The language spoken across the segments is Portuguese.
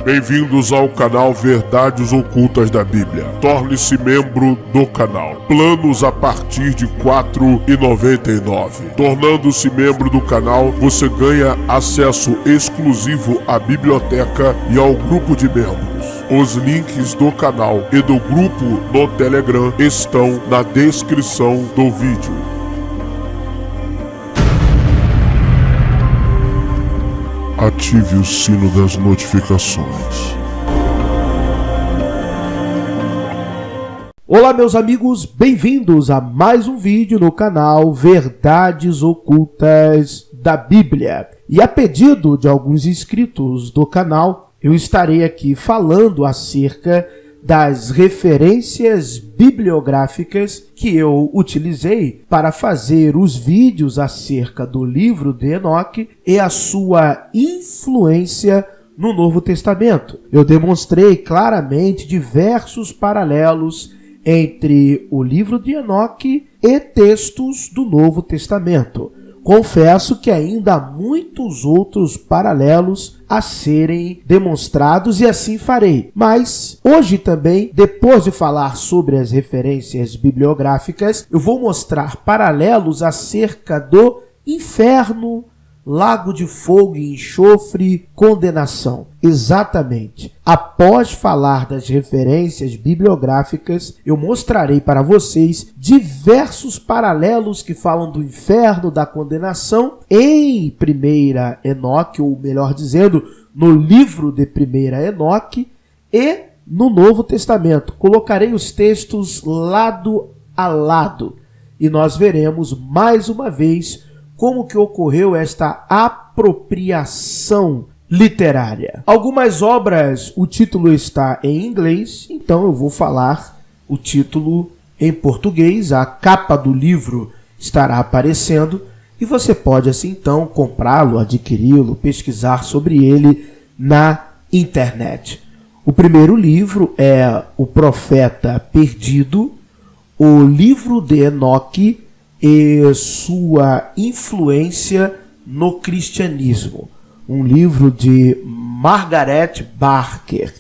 Bem-vindos ao canal Verdades Ocultas da Bíblia. Torne-se membro do canal. Planos a partir de R$ 4,99. Tornando-se membro do canal, você ganha acesso exclusivo à biblioteca e ao grupo de membros. Os links do canal e do grupo no Telegram estão na descrição do vídeo. Ative o sino das notificações. Olá, meus amigos, bem-vindos a mais um vídeo no canal Verdades Ocultas da Bíblia. E a pedido de alguns inscritos do canal, eu estarei aqui falando acerca das referências bibliográficas que eu utilizei para fazer os vídeos acerca do livro de Enoque e a sua influência no Novo Testamento. Eu demonstrei claramente diversos paralelos entre o livro de Enoque e textos do Novo Testamento. Confesso que ainda há muitos outros paralelos a serem demonstrados e assim farei. Mas hoje também, depois de falar sobre as referências bibliográficas, eu vou mostrar paralelos acerca do inferno, lago de fogo e enxofre, condenação. Exatamente. Após falar das referências bibliográficas, eu mostrarei para vocês diversos paralelos que falam do inferno, da condenação em 1 Enoque, ou melhor dizendo, no livro de 1 Enoque e no Novo Testamento. Colocarei os textos lado a lado e nós veremos mais uma vez como que ocorreu esta apropriação literária. Algumas obras, o título está em inglês, então eu vou falar o título em português. A capa do livro estará aparecendo e você pode assim então comprá-lo, adquiri-lo, pesquisar sobre ele na internet. O primeiro livro é O Profeta Perdido, o livro de Enoque e sua influência no cristianismo. Um livro de Margaret Barker.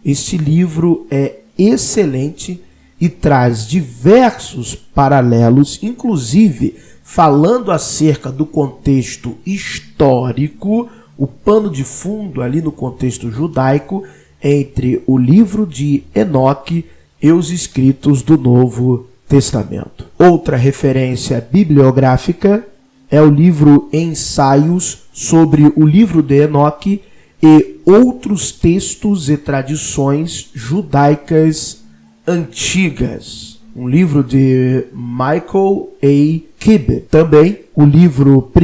Este livro é excelente e traz diversos paralelos, inclusive falando acerca do contexto histórico, o pano de fundo ali no contexto judaico, entre o livro de Enoque e os escritos do Novo Testamento. Outra referência bibliográfica é o livro Ensaios sobre o livro de Enoque e outros textos e tradições judaicas antigas. Um livro de Michael A. Kibbe. Também o livro 1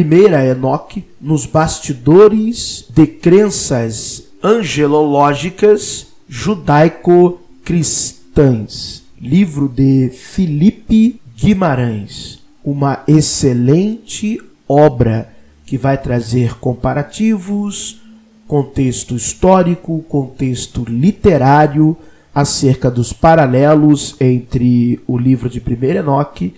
Enoque, nos bastidores de crenças angelológicas judaico-cristãs. Livro de Felipe Guimarães, uma excelente obra que vai trazer comparativos, contexto histórico, contexto literário, acerca dos paralelos entre o livro de 1 Enoque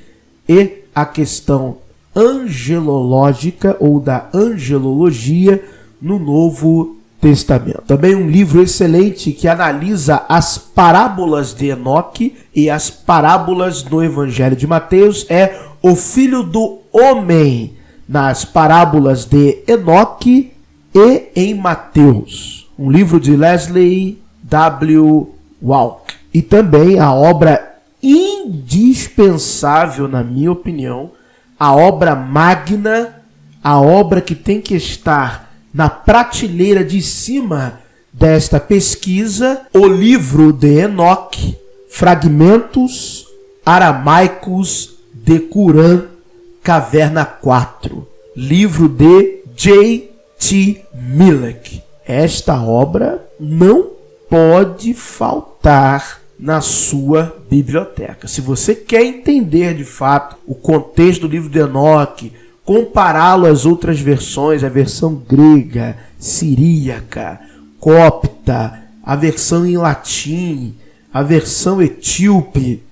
e a questão angelológica ou da angelologia no Novo Testamento. Também um livro excelente que analisa as parábolas de Enoque e as parábolas no Evangelho de Mateus é O Filho do Homem, nas parábolas de Enoque e em Mateus. Um livro de Leslie W. Walk. E também a obra indispensável, na minha opinião, a obra magna, a obra que tem que estar na prateleira de cima desta pesquisa, o livro de Enoque, fragmentos aramaicos de Qumran, caverna 4, livro de J.T. Milek. Esta obra não pode faltar na sua biblioteca. Se você quer entender de fato o contexto do livro de Enoque, compará-lo às outras versões, a versão grega, siríaca, copta, a versão em latim, a versão etíope,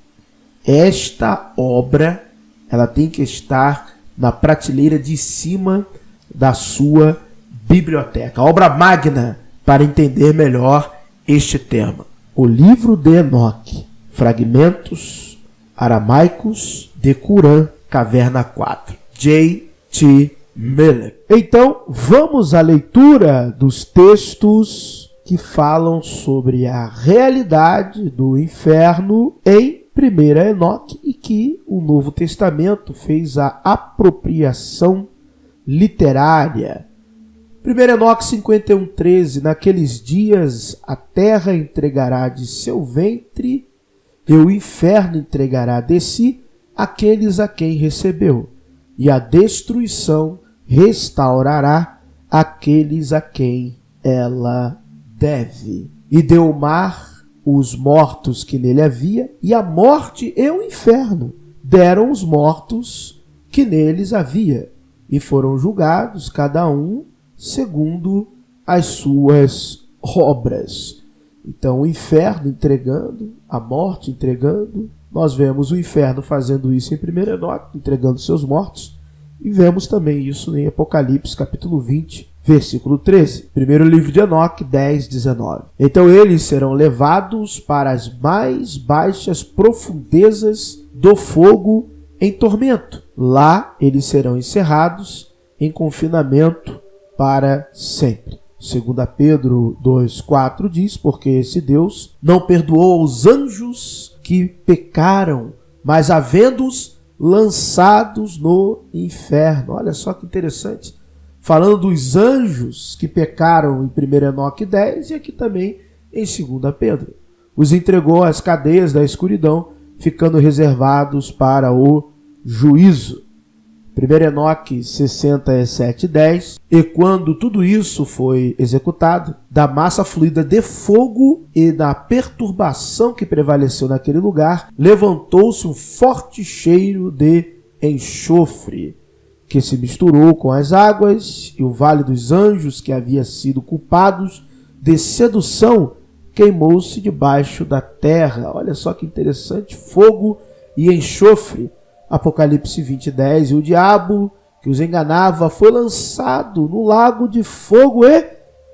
esta obra ela tem que estar na prateleira de cima da sua biblioteca. A obra magna para entender melhor este tema. O livro de Enoque, fragmentos aramaicos de Qumran, caverna 4. J.T. Miller. Então, vamos à leitura dos textos que falam sobre a realidade do inferno em 1 Enoque e que o Novo Testamento fez a apropriação literária. 1 Enoque 51:13, naqueles dias a terra entregará de seu ventre e o inferno entregará de si aqueles a quem recebeu, e a destruição restaurará aqueles a quem ela deve. E deu o mar os mortos que nele havia, e a morte e o inferno deram os mortos que neles havia, e foram julgados cada um segundo as suas obras. Então o inferno entregando, a morte entregando, nós vemos o inferno fazendo isso em 1 Enoque, entregando seus mortos, e vemos também isso em Apocalipse capítulo 20, versículo 13. Primeiro livro de Enoque 10:19. Então eles serão levados para as mais baixas profundezas do fogo em tormento. Lá eles serão encerrados em confinamento para sempre. 2 Pedro 2:4 diz, porque esse Deus não perdoou os anjos que pecaram, mas havendo-os lançados no inferno. Olha só que interessante. Falando dos anjos que pecaram em 1 Enoque 10 e aqui também em 2 Pedro. Os entregou às cadeias da escuridão, ficando reservados para o juízo. 1 Enoque 67:10. E quando tudo isso foi executado, da massa fluida de fogo e da perturbação que prevaleceu naquele lugar, levantou-se um forte cheiro de enxofre, que se misturou com as águas, e o vale dos anjos, que havia sido culpados de sedução, queimou-se debaixo da terra. Olha só que interessante, fogo e enxofre. Apocalipse 20:10, e o diabo que os enganava foi lançado no lago de fogo e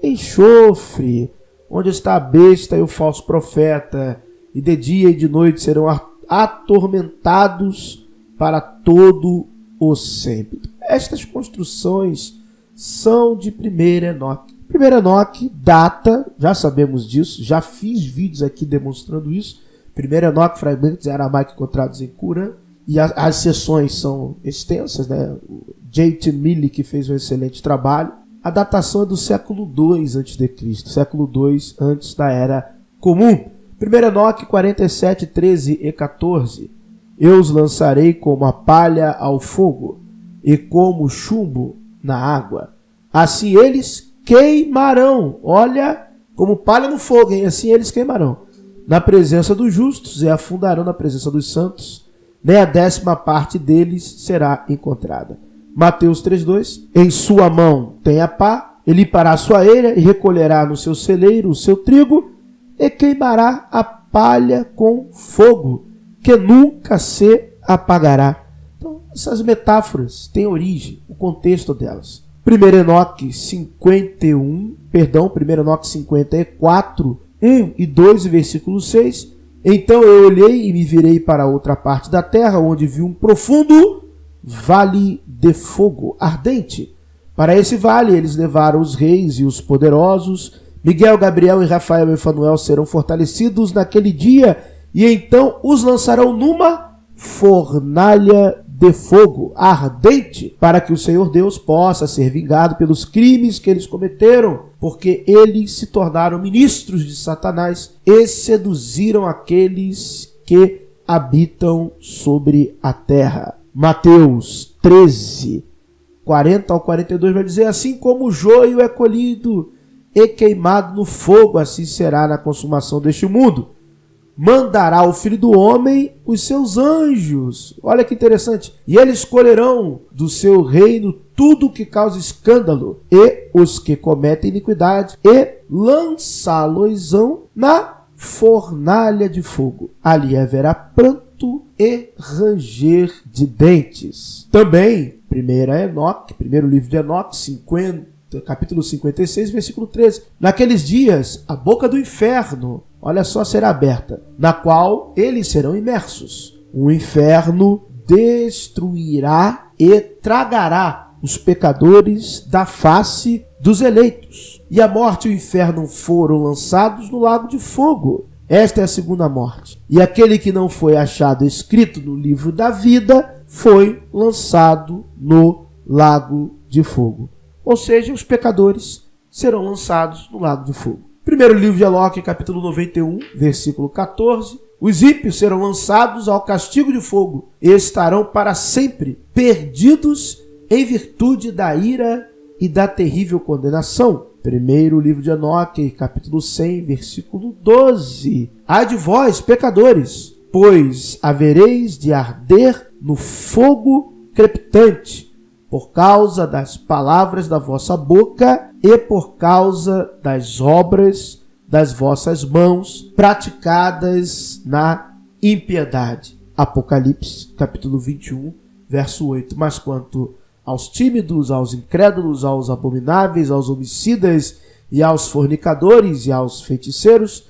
enxofre, onde está a besta e o falso profeta, e de dia e de noite serão atormentados para todo o sempre. Estas construções são de 1 Enoque. 1 Enoque data, já sabemos disso, já fiz vídeos aqui demonstrando isso. 1 Enoque, fragmentos aramaico encontrados em Qumran, e as sessões são extensas, né? O J.T. Miller, que fez um excelente trabalho. A datação é do século II a.C., século II antes da Era Comum. 1 Enoque 47:13 e 14. Eu os lançarei como a palha ao fogo e como chumbo na água. Assim eles queimarão. Olha, como palha no fogo, hein? Assim eles queimarão na presença dos justos e afundarão na presença dos santos. Nem a 10ª parte deles será encontrada. Mateus 3:2. Em sua mão tem a pá, ele limpará a sua eira e recolherá no seu celeiro o seu trigo e queimará a palha com fogo, que nunca se apagará. Então, essas metáforas têm origem, o contexto delas. 1 Enoque 54, 1 e 2, versículo 6. Então eu olhei e me virei para outra parte da terra, onde vi um profundo vale de fogo ardente. Para esse vale eles levaram os reis e os poderosos. Miguel, Gabriel e Rafael e Efanuel serão fortalecidos naquele dia, e então os lançarão numa fornalha de fogo ardente, para que o Senhor Deus possa ser vingado pelos crimes que eles cometeram, porque eles se tornaram ministros de Satanás e seduziram aqueles que habitam sobre a terra. Mateus 13, 40 ao 42 vai dizer, assim como o joio é colhido e queimado no fogo, assim será na consumação deste mundo. Mandará o Filho do Homem os seus anjos. Olha que interessante. E eles colherão do seu reino tudo que causa escândalo e os que cometem iniquidade, e lançá-los-ão na fornalha de fogo. Ali haverá pranto e ranger de dentes. Também, primeiro livro de Enoque, capítulo 56, versículo 13. Naqueles dias, a boca do inferno, olha só, será aberta, na qual eles serão imersos. O inferno destruirá e tragará os pecadores da face dos eleitos. E a morte e o inferno foram lançados no lago de fogo. Esta é a segunda morte. E aquele que não foi achado escrito no livro da vida foi lançado no lago de fogo. Ou seja, os pecadores serão lançados no lago de fogo. Primeiro livro de Enoque, capítulo 91, versículo 14. Os ímpios serão lançados ao castigo de fogo e estarão para sempre perdidos em virtude da ira e da terrível condenação. Primeiro livro de Enoque, capítulo 100, versículo 12. Ai de vós, pecadores, pois havereis de arder no fogo crepitante, por causa das palavras da vossa boca e por causa das obras das vossas mãos praticadas na impiedade. Apocalipse, capítulo 21, verso 8. Mas quanto aos tímidos, aos incrédulos, aos abomináveis, aos homicidas e aos fornicadores e aos feiticeiros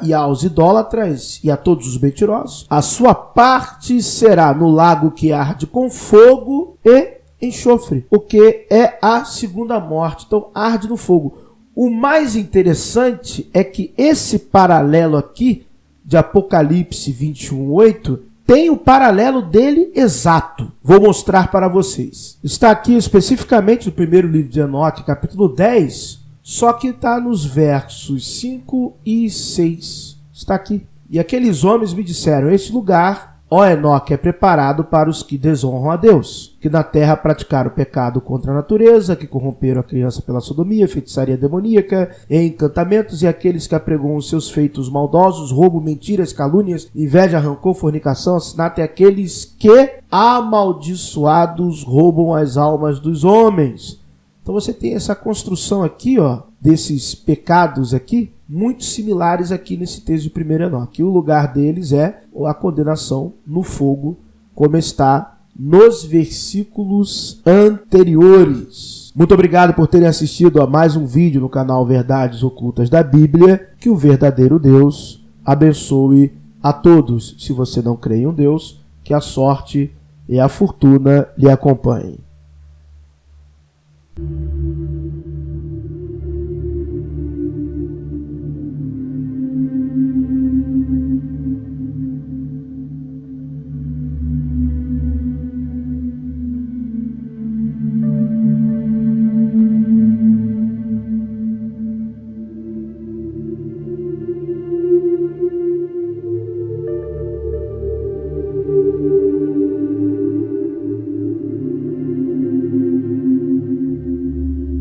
e aos idólatras e a todos os mentirosos, a sua parte será no lago que arde com fogo e enxofre, o que é a segunda morte. Então arde no fogo. O mais interessante é que esse paralelo aqui de Apocalipse 21:8 tem o paralelo dele exato. Vou mostrar para vocês. Está aqui especificamente no primeiro livro de Enoque, capítulo 10, só que está nos versos 5 e 6. Está aqui. E aqueles homens me disseram: este lugar, ó Enoque, é preparado para os que desonram a Deus, que na terra praticaram pecado contra a natureza, que corromperam a criança pela sodomia, feitiçaria demoníaca e encantamentos, e aqueles que apregoam os seus feitos maldosos, roubo, mentiras, calúnias, inveja, rancor, fornicação, assassinato, e aqueles que, amaldiçoados, roubam as almas dos homens. Então você tem essa construção aqui, ó, desses pecados aqui, muito similares aqui nesse texto de 1 Enoque. O lugar deles é a condenação no fogo, como está nos versículos anteriores. Muito obrigado por terem assistido a mais um vídeo no canal Verdades Ocultas da Bíblia. Que o verdadeiro Deus abençoe a todos. Se você não crê em um Deus, que a sorte e a fortuna lhe acompanhem.